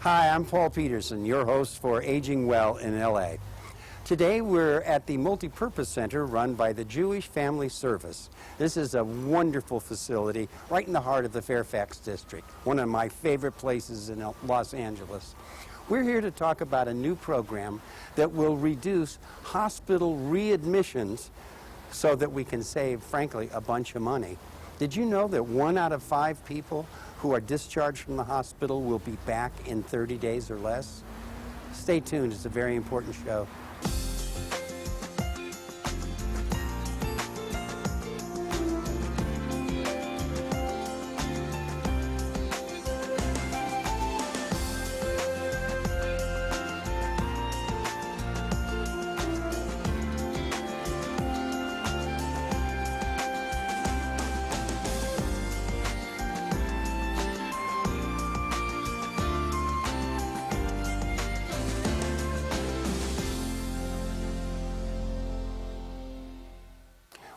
Hi, I'm Paul Peterson, your host for Aging Well in LA. Today we're at the Multipurpose Center run by the Jewish Family Service. This is a wonderful facility right in the heart of the Fairfax district, one of my favorite places in Los Angeles. We're here to talk about a new program that will reduce hospital readmissions so that we can save, frankly, a bunch of money. Did you know that 1 out of 5 people who are discharged from the hospital will be back in 30 days or less? Stay tuned, it's a very important show.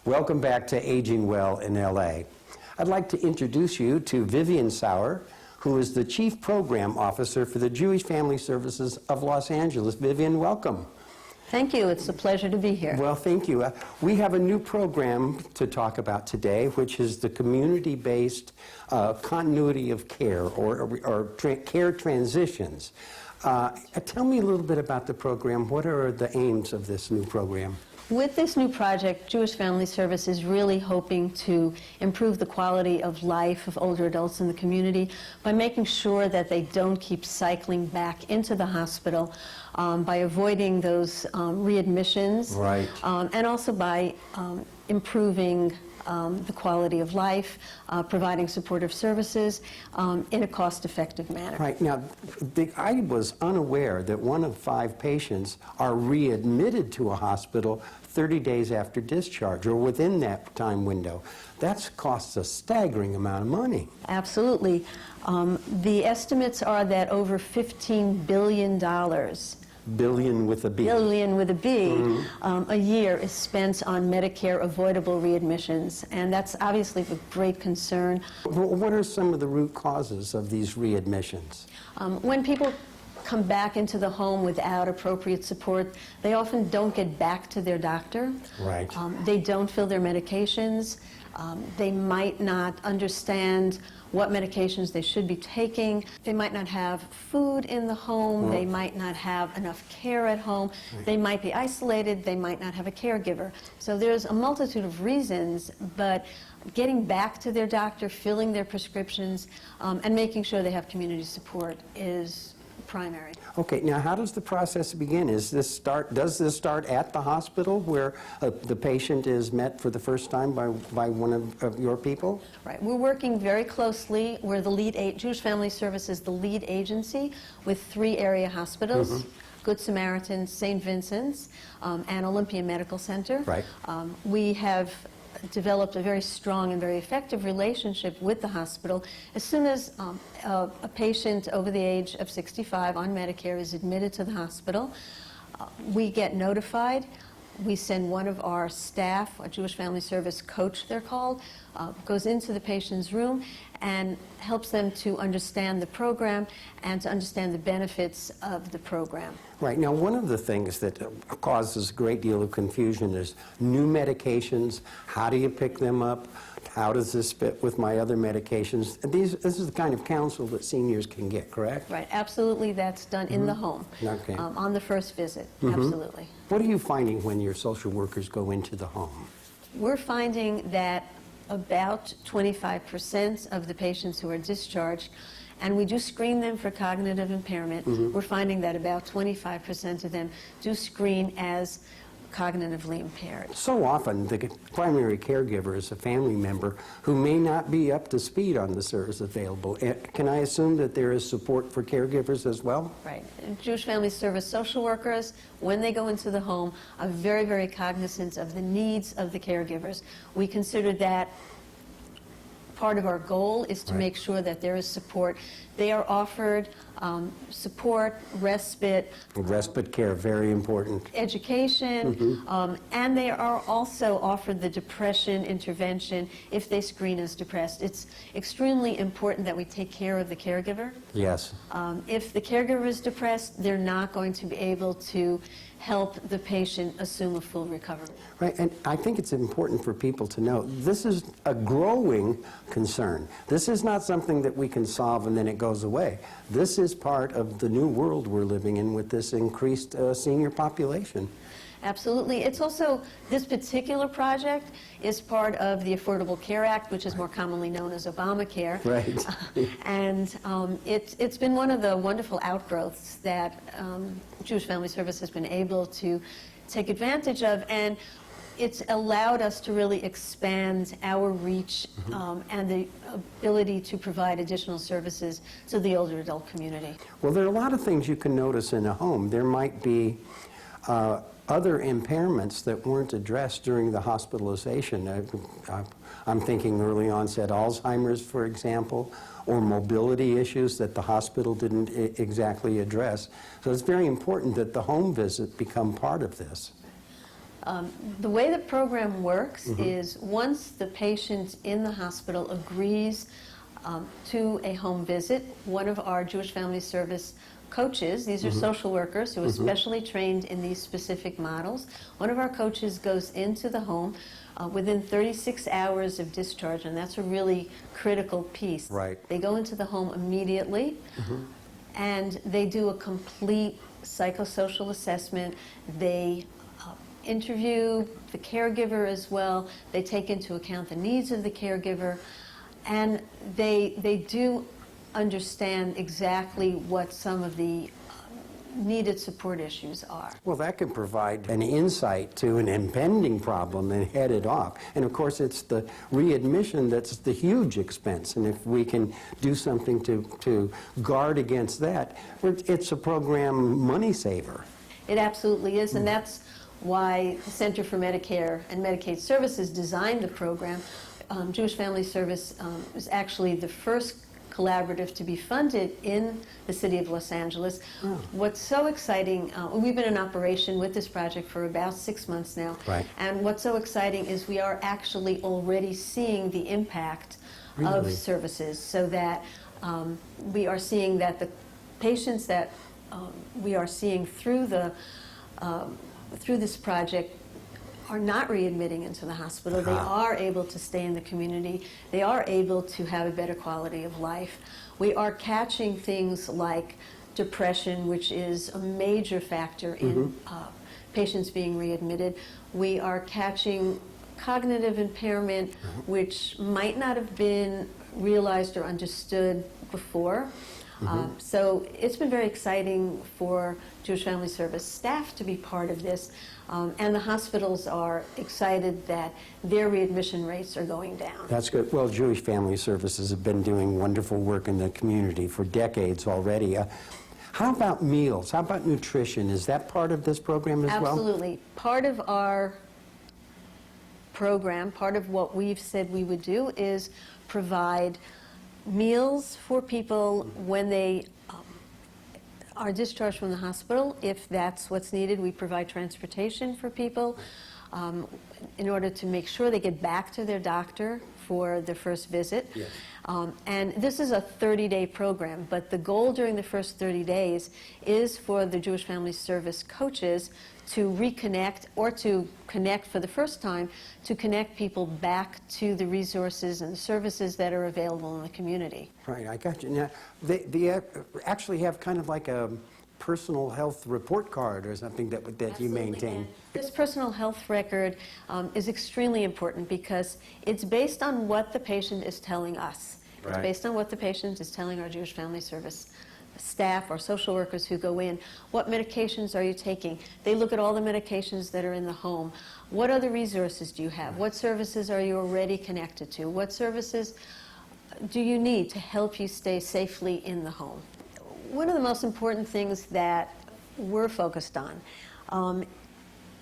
Welcome back to Aging Well in LA. I'd like to introduce you to Vivian Sauer, who is the Chief Program Officer for the Jewish Family Services of Los Angeles. Vivian, welcome. Thank you. It's a pleasure to be here. Well, thank you. We have a new program to talk about today, which is the community-based continuity of care or care transitions. Tell me a little bit about the program. What are the aims of this new program? With this new project, Jewish Family Service is really hoping to improve the quality of life of older adults in the community by making sure that they don't keep cycling back into the hospital, by avoiding those readmissions, right. And also by improving the quality of life, providing supportive services in a cost-effective manner. Right. Now, I was unaware that 1 of 5 patients are readmitted to a hospital 30 days after discharge or within that time window. That costs a staggering amount of money. Absolutely. The estimates are that over $15 billion Billion with a B. Billion with a B, Mm-hmm. a year is spent on Medicare avoidable readmissions, and that's obviously of great concern. What are some of the root causes of these readmissions? When people come back into the home without appropriate support, they often don't get back to their doctor. Right. They don't fill their medications. They might not understand what medications they should be taking. They might not have food in the home. They might not have enough care at home. Right. They might be isolated. They might not have a caregiver. So there's a multitude of reasons, but getting back to their doctor, filling their prescriptions, and making sure they have community support is primary. Okay, now how does the process begin? Does this start at the hospital where the patient is met for the first time by one of your people? Right. We're working very closely. We're the lead Jewish Family Service is the lead agency with 3 area hospitals. Good Samaritan, St. Vincent's, and Olympia Medical Center. Right. We have developed a very strong and very effective relationship with the hospital. As soon as a patient over the age of 65 on Medicare is admitted to the hospital, we get notified. We send one of our staff, a Jewish Family Service coach they're called, goes into the patient's room and helps them to understand the program and to understand the benefits of the program. Right. Now, one of the things that causes a great deal of confusion is new medications. How do you pick them up? How does this fit with my other medications? This is the kind of counsel that seniors can get, correct? Right. Absolutely. That's done in the home. Okay. On the first visit. Absolutely. What are you finding when your social workers go into the home? We're finding that about 25% of the patients who are discharged, and we do screen them for cognitive impairment, we're finding that about 25% of them do screen as cognitively impaired. So often, the primary caregiver is a family member who may not be up to speed on the service available. Can I assume that there is support for caregivers as well? Right. And Jewish Family Service social workers, when they go into the home, are very, very cognizant of the needs of the caregivers. We consider that part of our goal is to make sure that there is support. They are offered support, respite, Respite care, very important. education, and they are also offered the depression intervention if they screen as depressed. It's extremely important that we take care of the caregiver. Yes. If the caregiver is depressed, they're not going to be able to help the patient assume a full recovery. Right, and I think it's important for people to know this is a growing concern. This is not something that we can solve and then it goes away. This is part of the new world we're living in with this increased senior population. Absolutely. It's also, this particular project is part of the Affordable Care Act, which is more commonly known as Obamacare. Right. And it's been one of the wonderful outgrowths that Jewish Family Service has been able to take advantage of, and it's allowed us to really expand our reach and the ability to provide additional services to the older adult community. Well, there are a lot of things you can notice in a home. There might be other impairments that weren't addressed during the hospitalization. I'm thinking early onset Alzheimer's, for example, or mobility issues that the hospital didn't exactly address. So it's very important that the home visit become part of this. The way the program works is once the patient in the hospital agrees to a home visit, one of our Jewish Family Service coaches, these are social workers who are specially trained in these specific models, one of our coaches goes into the home within 36 hours of discharge, and that's a really critical piece. Right. They go into the home immediately, and they do a complete psychosocial assessment. They interview the caregiver as well. They take into account the needs of the caregiver, and they do understand exactly what some of the needed support issues are. Well, that can provide an insight to an impending problem and head it off. And of course, it's the readmission that's the huge expense. And if we can do something to guard against that, it's a program money saver. It absolutely is, and that's why the Center for Medicare and Medicaid Services designed the program. Jewish Family Service is actually the first collaborative to be funded in the city of Los Angeles. What's so exciting, we've been in operation with this project for about 6 months now, and what's so exciting is we are actually already seeing the impact of services, so that we are seeing that the patients that we are seeing through this project are not readmitting into the hospital. They are able to stay in the community. They are able to have a better quality of life. We are catching things like depression, which is a major factor in patients being readmitted. We are catching cognitive impairment, which might not have been realized or understood before. So it's been very exciting for Jewish Family Service staff to be part of this, and the hospitals are excited that their readmission rates are going down. That's good. Well, Jewish Family Services have been doing wonderful work in the community for decades already. How about meals? How about nutrition? Is that part of this program as well? Absolutely. Part of our program, part of what we've said we would do is provide meals for people when they are discharged from the hospital. If that's what's needed, we provide transportation for people in order to make sure they get back to their doctor for their first visit. Yes. And this is a 30-day program, but the goal during the first 30 days is for the Jewish Family Service coaches to reconnect, or to connect for the first time, to connect people back to the resources and the services that are available in the community. Right, I got you. Now, they actually have kind of like a personal health report card or something that you maintain. And this personal health record is extremely important because it's based on what the patient is telling us. It's based on what the patient is telling our Jewish Family Service staff or social workers who go in. What medications are you taking? They look at all the medications that are in the home. What other resources do you have? What services are you already connected to? What services do you need to help you stay safely in the home? One of the most important things that we're focused on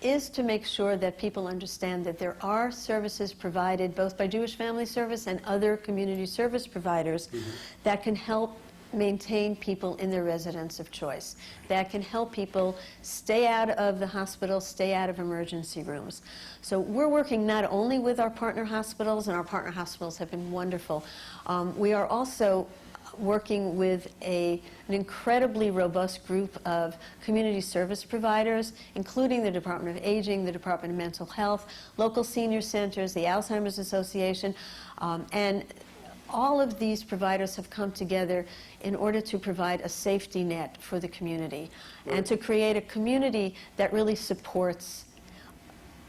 is to make sure that people understand that there are services provided both by Jewish Family Service and other community service providers that can help maintain people in their residence of choice, that can help people stay out of the hospital, stay out of emergency rooms. So we're working not only with our partner hospitals, and our partner hospitals have been wonderful, we are also working with an incredibly robust group of community service providers, including the Department of Aging, the Department of Mental Health, local senior centers, the Alzheimer's Association, and all of these providers have come together in order to provide a safety net for the community and to create a community that really supports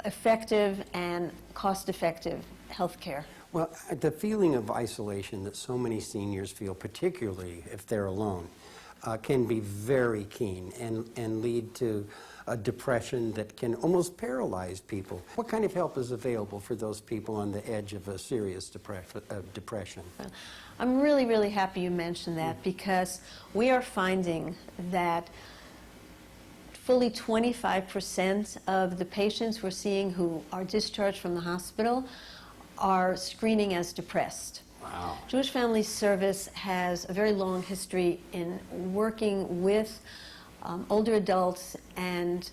effective and cost-effective health care. Well, the feeling of isolation that so many seniors feel, particularly if they're alone, can be very keen and lead to a depression that can almost paralyze people. What kind of help is available for those people on the edge of a serious depression? I'm really, really happy you mentioned that, because we are finding that fully 25% of the patients we're seeing who are discharged from the hospital are screening as depressed. Wow. Jewish Family Service has a very long history in working with older adults and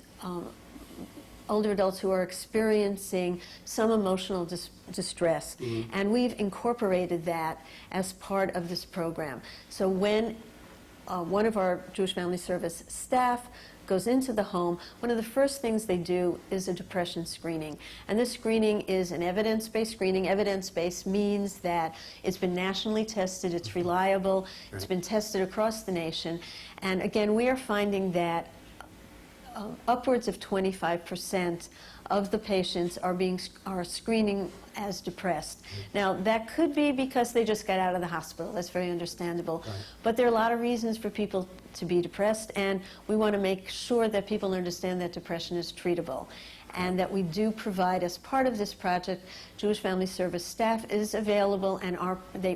older adults who are experiencing some emotional distress. And we've incorporated that as part of this program. So when one of our Jewish Family Service staff goes into the home, one of the first things they do is a depression screening. And this screening is an evidence-based screening. Evidence-based means that it's been nationally tested, it's reliable, it's been tested across the nation. And again, we are finding that upwards of 25% of the patients are screening as depressed. Now, that could be because they just got out of the hospital. That's very understandable. But there are a lot of reasons for people to be depressed, and we want to make sure that people understand that depression is treatable, and that we do provide, as part of this project, Jewish Family Service staff is available, and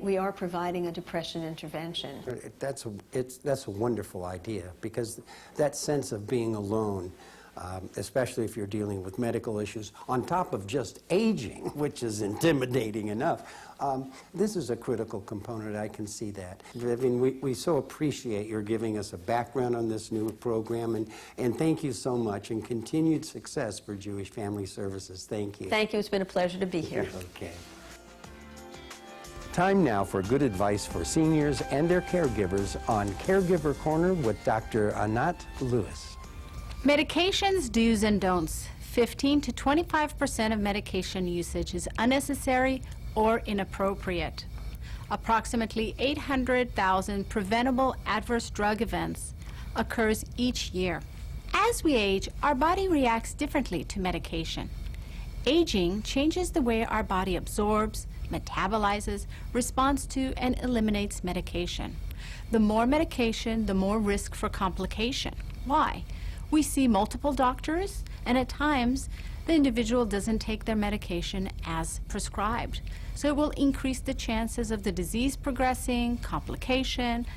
we are providing a depression intervention. That's a wonderful idea, because that sense of being alone, especially if you're dealing with medical issues, on top of just aging, which is intimidating enough, this is a critical component. I can see that. Vivian, we so appreciate your giving us a background on this new program, and thank you so much, and continued success for Jewish Family Services. Thank you. Thank you. It's been a pleasure to be here. Okay. Time now for good advice for seniors and their caregivers on Caregiver Corner with Dr. Anat Lewis. Medications, do's and don'ts. 15 to 25% of medication usage is unnecessary or inappropriate. Approximately 800,000 preventable adverse drug events occurs each year. As we age, our body reacts differently to medication. Aging changes the way our body absorbs, metabolizes, responds to, and eliminates medication. The more medication, the more risk for complication. Why? We see multiple doctors, and at times, the individual doesn't take their medication as prescribed. So it will increase the chances of the disease progressing, complication,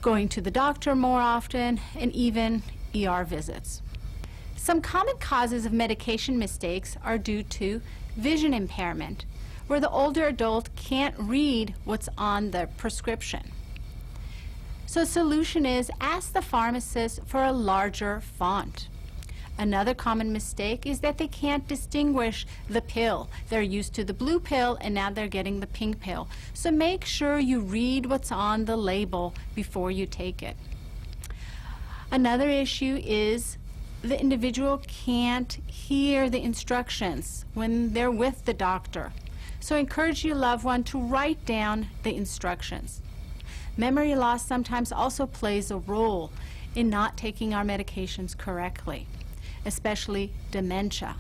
going to the doctor more often, and even ER visits. Some common causes of medication mistakes are due to vision impairment, where the older adult can't read what's on the prescription. So the solution is ask the pharmacist for a larger font. Another common mistake is that they can't distinguish the pill. They're used to the blue pill and now they're getting the pink pill. So make sure you read what's on the label before you take it. Another issue is the individual can't hear the instructions when they're with the doctor. So encourage your loved one to write down the instructions. Memory loss sometimes also plays a role in not taking our medications correctly, especially dementia,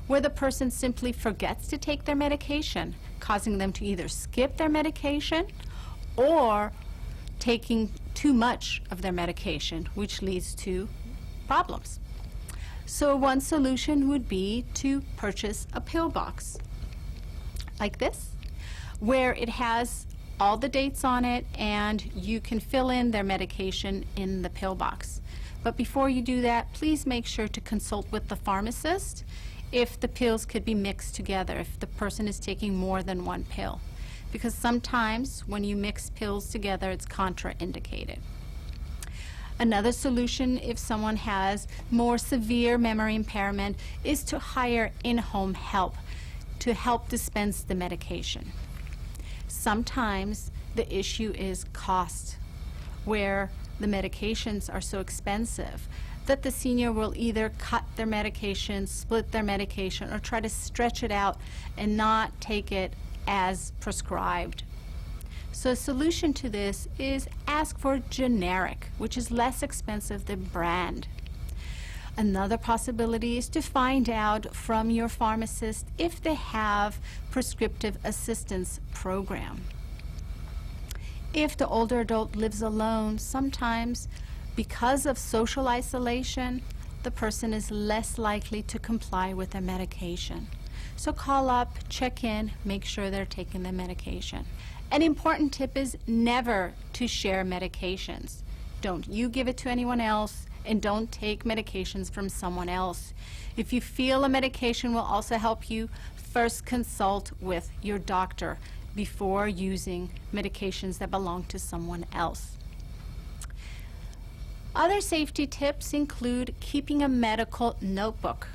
where the person simply forgets to take their medication, causing them to either skip their medication or taking too much of their medication, which leads to problems. So one solution would be to purchase a pill box like this, where it has all the dates on it, and you can fill in their medication in the pill box. But before you do that, please make sure to consult with the pharmacist if the pills could be mixed together, if the person is taking more than one pill. Because sometimes when you mix pills together, it's contraindicated. Another solution, if someone has more severe memory impairment, is to hire in-home help to help dispense the medication. Sometimes the issue is cost, where the medications are so expensive that the senior will either cut their medication, split their medication, or try to stretch it out and not take it as prescribed. So a solution to this is ask for generic, which is less expensive than brand. Another possibility is to find out from your pharmacist if they have prescriptive assistance program. If the older adult lives alone, sometimes because of social isolation, the person is less likely to comply with their medication. So call up, check in, make sure they're taking the medication. An important tip is never to share medications. Don't you give it to anyone else, and don't take medications from someone else. If you feel a medication will also help you, first consult with your doctor before using medications that belong to someone else. Other safety tips include keeping a medical notebook.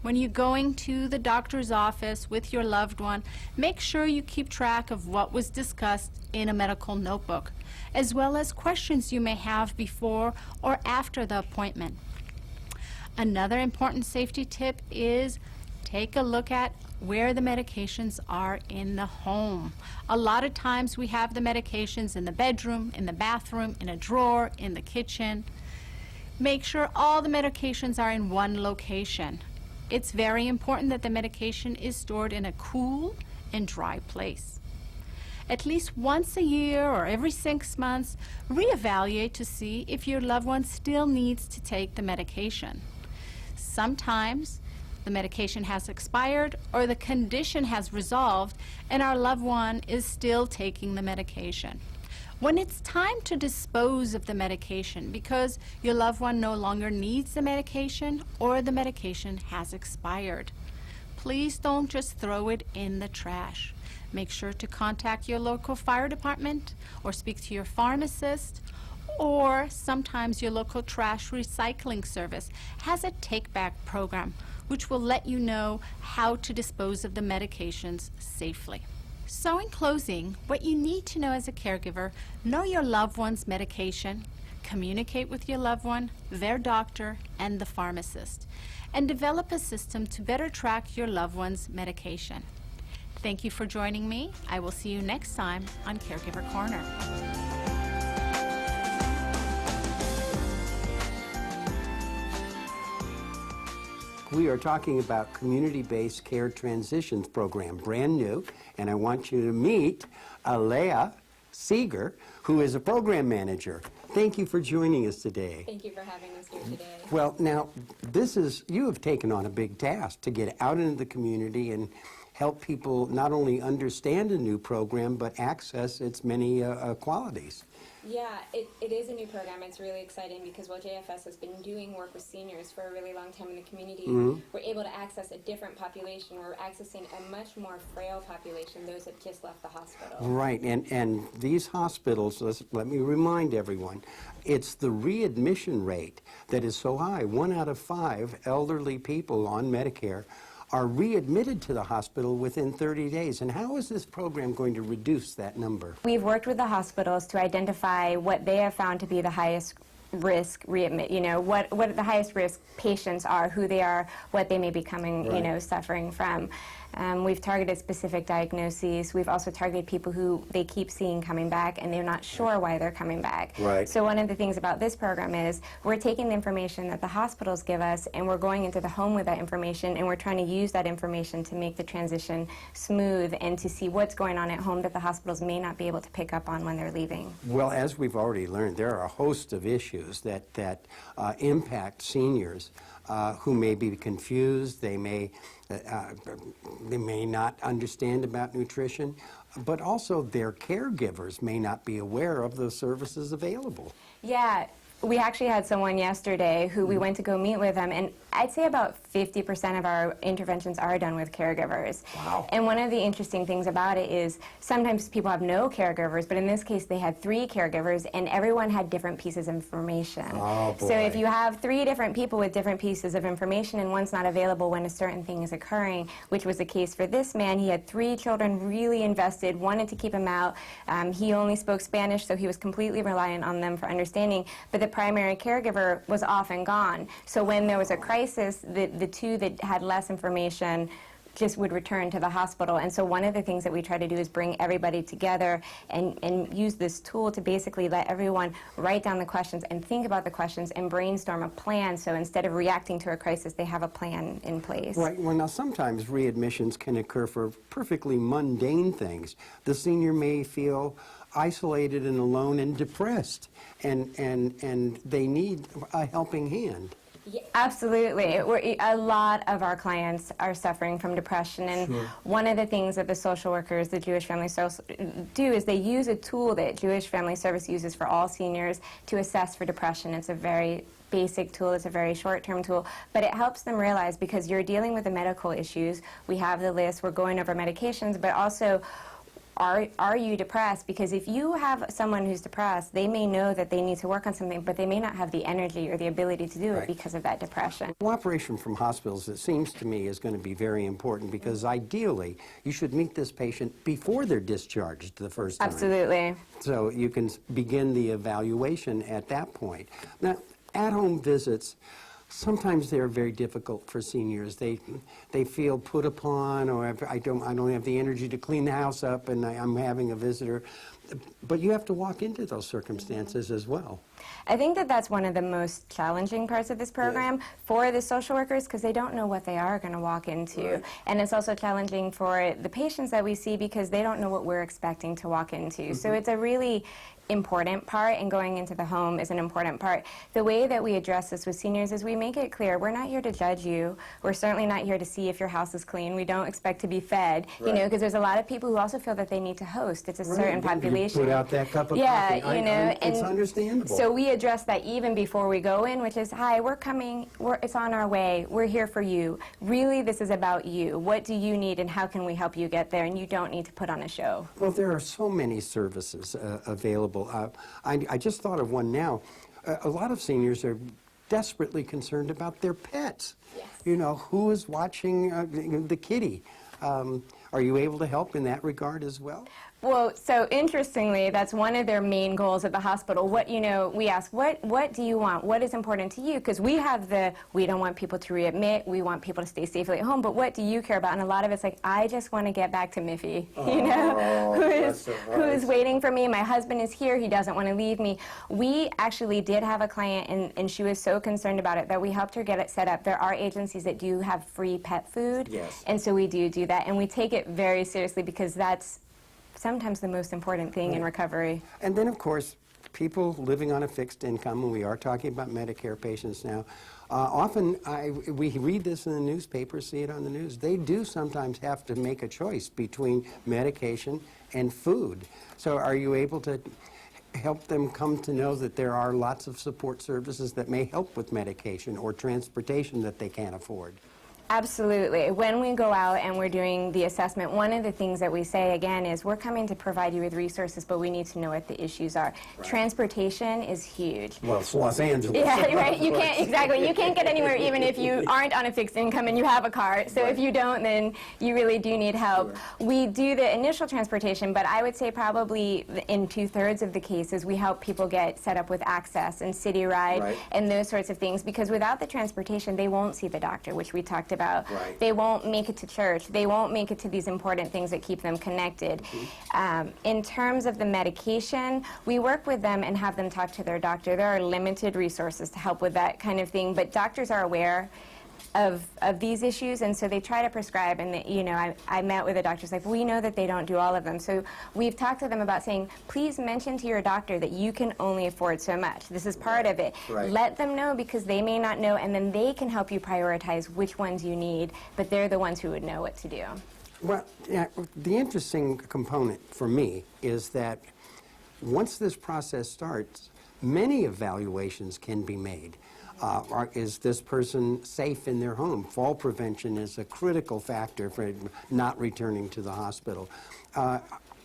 When you're going to the doctor's office with your loved one, make sure you keep track of what was discussed in a medical notebook, as well as questions you may have before or after the appointment. Another important safety tip is take a look at where the medications are in the home. A lot of times we have the medications in the bedroom, in the bathroom, in a drawer, in the kitchen. Make sure all the medications are in one location. It's very important that the medication is stored in a cool and dry place. At least once a year or every 6 months, reevaluate to see if your loved one still needs to take the medication. Sometimes the medication has expired or the condition has resolved and our loved one is still taking the medication. When it's time to dispose of the medication because your loved one no longer needs the medication or the medication has expired, please don't just throw it in the trash. Make sure to contact your local fire department or speak to your pharmacist, or sometimes your local trash recycling service has a take-back program which will let you know how to dispose of the medications safely. So in closing, what you need to know as a caregiver, know your loved one's medication, communicate with your loved one, their doctor, and the pharmacist, and develop a system to better track your loved one's medication. Thank you for joining me. I will see you next time on Caregiver Corner. We are talking about community-based care transitions program, brand new, and I want you to meet Alea Seeger, who is a program manager. Thank you for joining us today. Thank you for having us here today. Well, now, you have taken on a big task to get out into the community and help people not only understand a new program, but access its many qualities. Yeah, it is a new program. It's really exciting because while JFS has been doing work with seniors for a really long time in the community, we're able to access a different population. We're accessing a much more frail population, those that just left the hospital. Right, and these hospitals, let me remind everyone, it's the readmission rate that is so high. 1 out of 5 elderly people on Medicare are readmitted to the hospital within 30 days. And how is this program going to reduce that number? We've worked with the hospitals to identify what they have found to be the highest risk readmit, what the highest risk patients are, who they are, what they may be coming, suffering from. We've targeted specific diagnoses. We've also targeted people who they keep seeing coming back and they're not sure why they're coming back. Right. So one of the things about this program is we're taking the information that the hospitals give us and we're going into the home with that information and we're trying to use that information to make the transition smooth and to see what's going on at home that the hospitals may not be able to pick up on when they're leaving. Well, as we've already learned, there are a host of issues that impact seniors who may be confused. They may not understand about nutrition. but also their caregivers may not be aware of those services available. Yeah, we actually had someone yesterday who we went to go meet with them, and I'd say about 50% of our interventions are done with caregivers. Wow. And one of the interesting things about it is sometimes people have no caregivers, but in this case they had 3 caregivers, and everyone had different pieces of information. Oh, boy. So if you have 3 different people with different pieces of information and one's not available when a certain thing is occurring, which was the case for this man, he had 3 children really invested, wanted to keep him out. He only spoke Spanish, so he was completely reliant on them for understanding, but the primary caregiver was off and gone. So when there was a crisis, the 2 that had less information just would return to the hospital. And so one of the things that we try to do is bring everybody together and use this tool to basically let everyone write down the questions and think about the questions and brainstorm a plan. So instead of reacting to a crisis, they have a plan in place. Right. Well, now sometimes readmissions can occur for perfectly mundane things. The senior may feel isolated and alone and depressed, and they need a helping hand. Absolutely. A lot of our clients are suffering from depression, and one of the things that the social workers, the Jewish Family Service, do is they use a tool that Jewish Family Service uses for all seniors to assess for depression. It's a very basic tool, it's a very short-term tool, but it helps them realize, because you're dealing with the medical issues, we have the list, we're going over medications, but also are you depressed? Because if you have someone who's depressed, they may know that they need to work on something, but they may not have the energy or the ability to do it because of that depression. Cooperation from hospitals, it seems to me, is going to be very important, because ideally you should meet this patient before they're discharged the first time. Absolutely. So you can begin the evaluation at that point. Now, at-home visits, sometimes they're very difficult for seniors. They feel put upon, or I don't have the energy to clean the house up, and I'm having a visitor. But you have to walk into those circumstances as well. I think that that's one of the most challenging parts of this program for the social workers, because they don't know what they are going to walk into. Right. And it's also challenging for the patients that we see, because they don't know what we're expecting to walk into. So it's a really important part, and going into the home is an important part. The way that we address this with seniors is we make it clear we're not here to judge you. We're certainly not here to see if your house is clean. We don't expect to be fed, you know, because there's a lot of people who also feel that they need to host. It's a certain population. You put out that cup of coffee. You know, it's understandable. So we address that even before we go in, which is, hi, we're coming, it's on our way, we're here for you. Really, this is about you. What do you need, and how can we help you get there? And you don't need to put on a show. Well, there are so many services available. I just thought of one now. A lot of seniors are desperately concerned about their pets. Yes. You know, who is watching the kitty? Are you able to help in that regard as well? Well, so interestingly, that's one of their main goals at the hospital. What, you know, we ask, what do you want? What is important to you? Because we have we don't want people to readmit, we want people to stay safely at home, but what do you care about? And a lot of it's like, I just want to get back to Miffy, you know, who is waiting for me. My husband is here, he doesn't want to leave me. We actually did have a client, and she was so concerned about it that we helped her get it set up. There are agencies that do have free pet food, and so we do that, and we take it very seriously, because that's sometimes the most important thing in recovery. And then, of course, people living on a fixed income, and we are talking about Medicare patients now, often we read this in the newspaper, see it on the news, they do sometimes have to make a choice between medication and food. So are you able to help them come to know that there are lots of support services that may help with medication or transportation that they can't afford? Absolutely. When we go out and we're doing the assessment, one of the things that we say, again, is we're coming to provide you with resources, but we need to know what the issues are. Right. Transportation is huge. Well, it's Los Angeles. Yeah, right. You can't, exactly. You can't get anywhere even if you aren't on a fixed income and you have a car. So if you don't, then you really do need help. Sure. We do the initial transportation, but I would say probably in 2/3 of the cases, we help people get set up with access and city ride and those sorts of things, because without the transportation, they won't see the doctor, which we talked about. They won't make it to church. They won't make it to these important things that keep them connected. In terms of the medication, we work with them and have them talk to their doctor. There are limited resources to help with that kind of thing, but doctors are aware of these issues, and so they try to prescribe. And you know, I met with a doctor's like, we know that they don't do all of them, so we've talked to them about saying, please mention to your doctor that you can only afford so much. This is part of it. Let them know, because they may not know, and then they can help you prioritize which ones you need, but they're the ones who would know what to do. Well, yeah, the interesting component for me is that once this process starts, many evaluations can be made. Is this person safe in their home? Fall prevention is a critical factor for not returning to the hospital.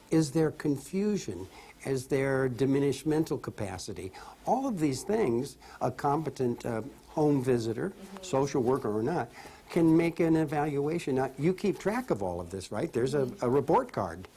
Is there confusion? Is there diminished mental capacity? All of these things, a competent home visitor, social worker or not, can make an evaluation. Now, you keep track of all of this, right? There's a report card.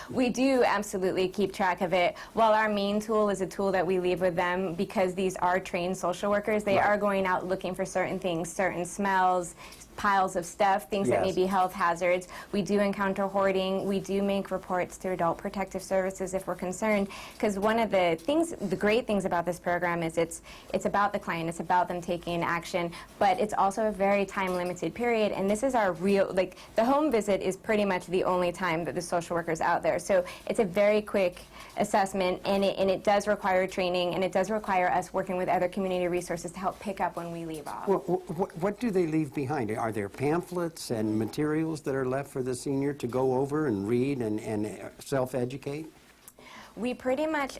We do absolutely keep track of it. While our main tool is a tool that we leave with them, because these are trained social workers, they are going out looking for certain things, certain smells, piles of stuff, things that may be health hazards. We do encounter hoarding. We do make reports to Adult Protective Services if we're concerned, because one of the things, the great things about this program is it's about the client, it's about them taking action, but it's also a very time-limited period, and this is our real, like, the home visit is pretty much the only time that the social worker's out there. So it's a very quick assessment, and it does require training, and it does require us working with other community resources to help pick up when we leave off. Well, what do they leave behind? Are there pamphlets and materials that are left for the senior to go over and read and self-educate? We pretty much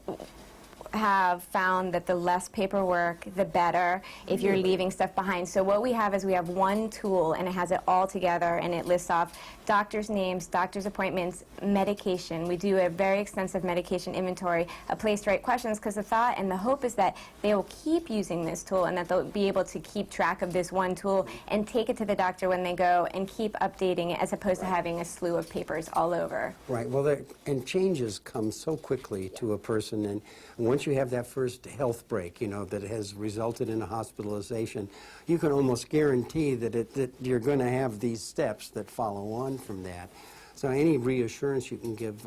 have found that the less paperwork, the better if you're leaving stuff behind. So what we have is we have one tool, and it has it all together, and it lists off doctors' names, doctors' appointments, medication. We do a very extensive medication inventory, a place to write questions, because the thought and the hope is that they will keep using this tool and that they'll be able to keep track of this one tool and take it to the doctor when they go and keep updating it, as opposed to having a slew of papers all over. Right. Well, and changes come so quickly to a person, and once you have that first health break, you know, that has resulted in a hospitalization, you can almost guarantee that you're going to have these steps that follow on from that. So any reassurance you can give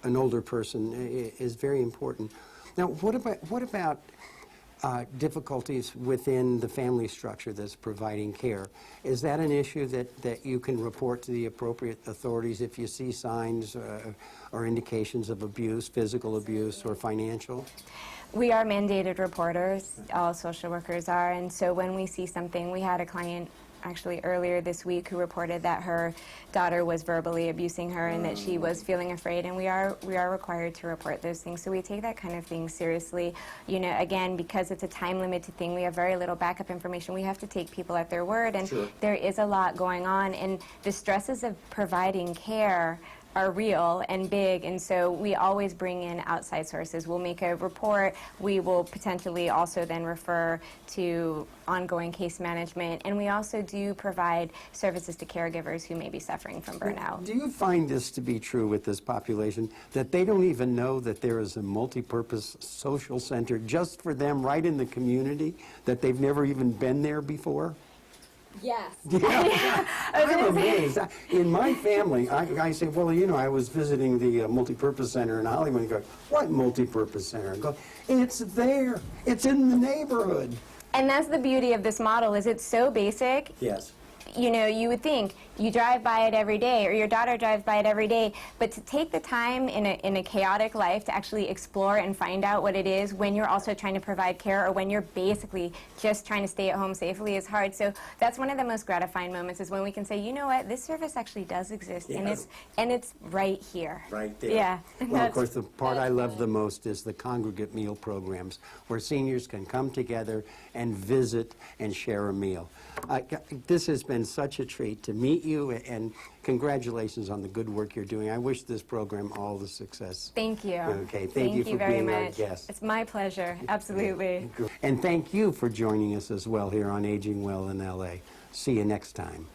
an older person is very important. Now, what about difficulties within the family structure that's providing care? Is that an issue that you can report to the appropriate authorities if you see signs or indications of abuse, physical abuse, or financial? We are mandated reporters, all social workers are, and so when we see something, we had a client actually earlier this week who reported that her daughter was verbally abusing her and that she was feeling afraid, and we are required to report those things. So we take that kind of thing seriously. You know, again, because it's a time-limited thing, we have very little backup information. We have to take people at their word, and there is a lot going on, and the stresses of providing care are real and big, and so we always bring in outside sources. We'll make a report. We will potentially also then refer to ongoing case management, and we also do provide services to caregivers who may be suffering from burnout. Do you find this to be true with this population, that they don't even know that there is a multi-purpose social center just for them right in the community, that they've never even been there before? Yes. Yeah. I'm amazed. In my family, I say, well, you know, I was visiting the multipurpose center in Hollywood. And go, what multipurpose center? I go, it's there. It's in the neighborhood. And that's the beauty of this model, is it's so basic. Yes. You know, you would think you drive by it every day, or your daughter drives by it every day, but to take the time in a chaotic life to actually explore and find out what it is when you're also trying to provide care, or when you're basically just trying to stay at home safely, is hard. So that's one of the most gratifying moments, is when we can say, you know what, this service actually does exist, and it's right here. Right there. Yeah. Well, of course, the part I love the most is the congregate meal programs, where seniors can come together and visit and share a meal. This has been such a treat to meet you, and congratulations on the good work you're doing. I wish this program all the success. Thank you. Okay, thank you for very being our much. guest. It's my pleasure, absolutely. And thank you for joining us as well here on Aging Well in LA. See you next time.